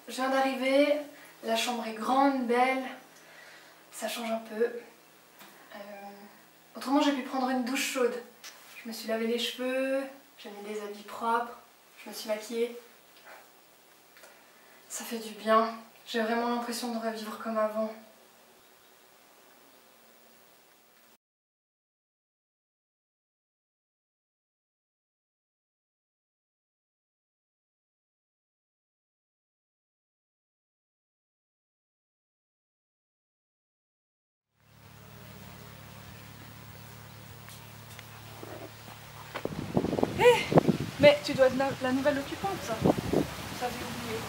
Je viens d'arriver, la chambre est grande, belle, ça change un peu. Autrement j'ai pu prendre une douche chaude. Je me suis lavé les cheveux, j'ai mis des habits propres, je me suis maquillée. Ça fait du bien, j'ai vraiment l'impression de revivre comme avant. Mais tu dois être la nouvelle occupante, ça. J'avais oublié.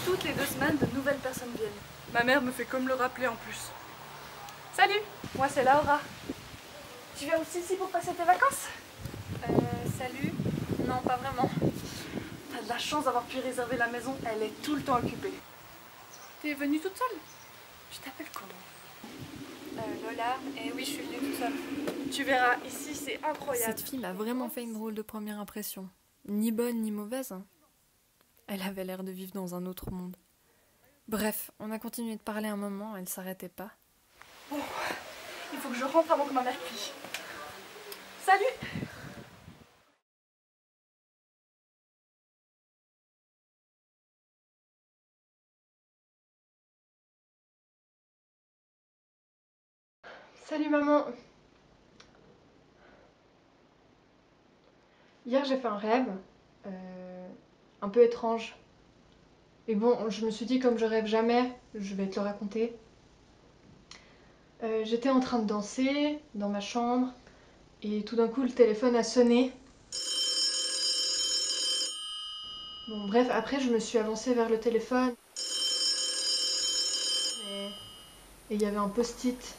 Toutes les 2 semaines, de nouvelles personnes viennent. Ma mère me fait comme le rappeler en plus. Salut, moi c'est Laura. Tu viens aussi ici pour passer tes vacances? Salut. Non, pas vraiment. T'as de la chance d'avoir pu réserver la maison, elle est tout le temps occupée. T'es venue toute seule? Tu t'appelles comment? Lola, et oui, je suis venue toute seule. Tu verras, ici c'est incroyable. Cette fille m'a vraiment fait une drôle de première impression. Ni bonne ni mauvaise. Elle avait l'air de vivre dans un autre monde. Bref, on a continué de parler un moment, elle s'arrêtait pas. Bon, il faut que je rentre avant que ma mère crie. Salut! Salut maman. Hier j'ai fait un rêve, un peu étrange. Et bon, je me suis dit comme je rêve jamais, je vais te le raconter. J'étais en train de danser dans ma chambre et tout d'un coup le téléphone a sonné. Bon bref, après je me suis avancée vers le téléphone et il y avait un post-it.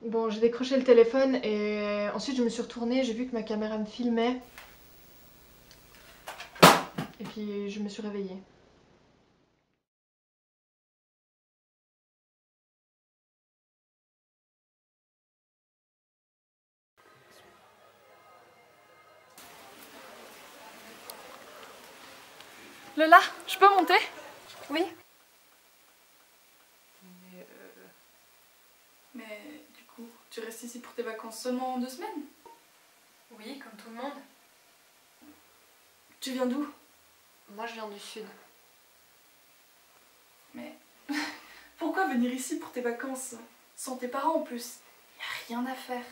Bon, j'ai décroché le téléphone et ensuite je me suis retournée, j'ai vu que ma caméra me filmait. Et puis je me suis réveillée. Lola, je peux monter? Oui. Mais du coup, tu restes ici pour tes vacances seulement en 2 semaines? Oui, comme tout le monde. Tu viens d'où? Moi je viens du sud. Mais pourquoi venir ici pour tes vacances? Sans tes parents en plus. Y a rien à faire.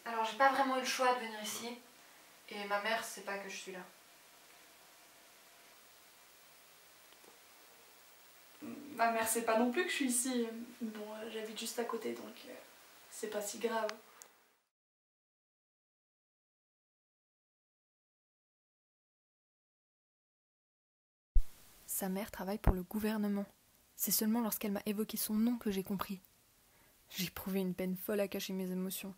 Alors j'ai pas vraiment eu le choix de venir ici. Et ma mère sait pas que je suis là. Ma mère sait pas non plus que je suis ici. Bon, j'habite juste à côté donc c'est pas si grave. Sa mère travaille pour le gouvernement. C'est seulement lorsqu'elle m'a évoqué son nom que j'ai compris. J'ai éprouvé une peine folle à cacher mes émotions.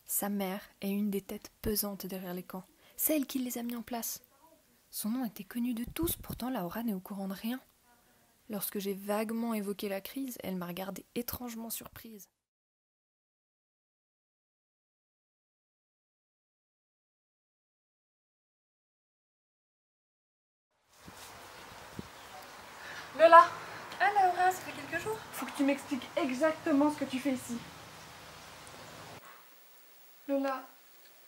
Sa mère est une des têtes pesantes derrière les camps, celle qui les a mis en place. Son nom était connu de tous, pourtant Laura n'est au courant de rien. Lorsque j'ai vaguement évoqué la crise, elle m'a regardée étrangement surprise. Lola, Ah Laura, ça fait quelques jours. faut que tu m'expliques exactement ce que tu fais ici. Lola,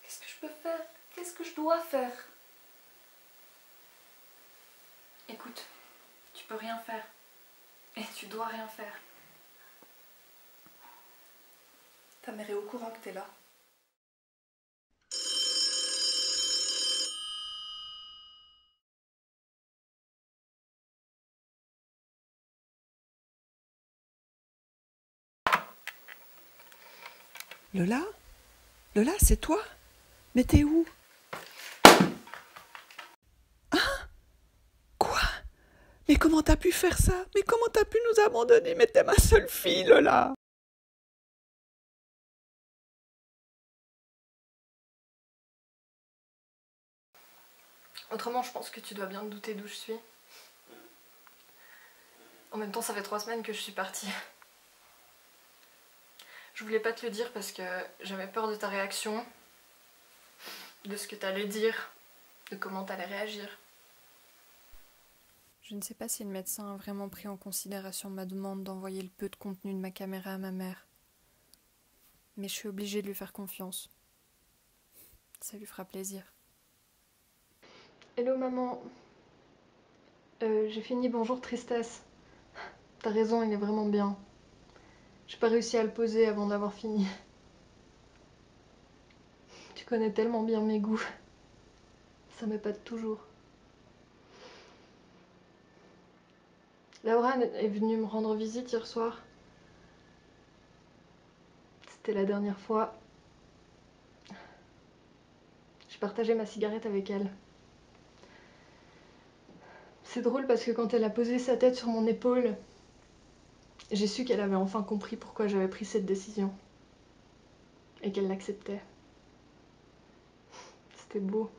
qu'est-ce que je peux faire? Qu'est-ce que je dois faire? Écoute, tu peux rien faire. Et tu dois rien faire. Ta mère est au courant que t'es là. Lola? Lola, c'est toi? Mais t'es où? Hein? Quoi? Mais comment t'as pu faire ça? Mais comment t'as pu nous abandonner? Mais t'es ma seule fille, Lola! Autrement, je pense que tu dois bien te douter d'où je suis. En même temps, ça fait 3 semaines que je suis partie. Je voulais pas te le dire parce que j'avais peur de ta réaction, de ce que t'allais dire, de comment t'allais réagir. Je ne sais pas si le médecin a vraiment pris en considération ma demande d'envoyer le peu de contenu de ma caméra à ma mère. Mais je suis obligée de lui faire confiance. Ça lui fera plaisir. Hello maman. J'ai fini Bonjour Tristesse. T'as raison, il est vraiment bien. J'ai pas réussi à le poser avant d'avoir fini. Tu connais tellement bien mes goûts. Ça m'épate toujours. Laura est venue me rendre visite hier soir. C'était la dernière fois. J'ai partagé ma cigarette avec elle. C'est drôle parce que quand elle a posé sa tête sur mon épaule, j'ai su qu'elle avait enfin compris pourquoi j'avais pris cette décision. Et qu'elle l'acceptait. C'était beau.